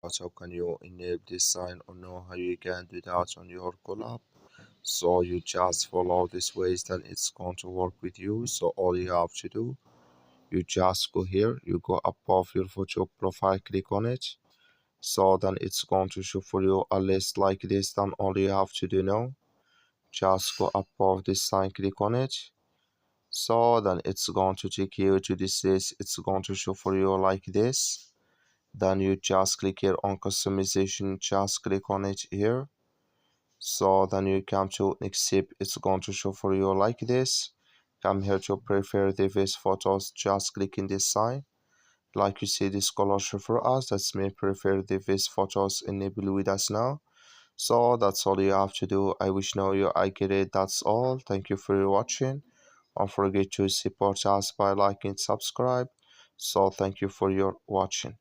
How can you enable this sign or know how you can do that on your CallApp? So you just follow this ways, then it's going to work with you. So all you have to do, you just go here, you go above your photo profile, click on it. So then it's going to show for you a list like this. Then all you have to do now, just go above this sign, click on it. So then it's going to take you to this list. It's going to show for you like this. Then you just click here on customization, just click on it here. So then you come to next step, it's going to show for you like this. Come here to prefer device photos, just click in this sign. Like you see this color show for us, that's me prefer device photos enable with us now. So that's all you have to do. I wish now you I get it. That's all. Thank you for watching. Don't forget to support us by liking, subscribe. So thank you for your watching.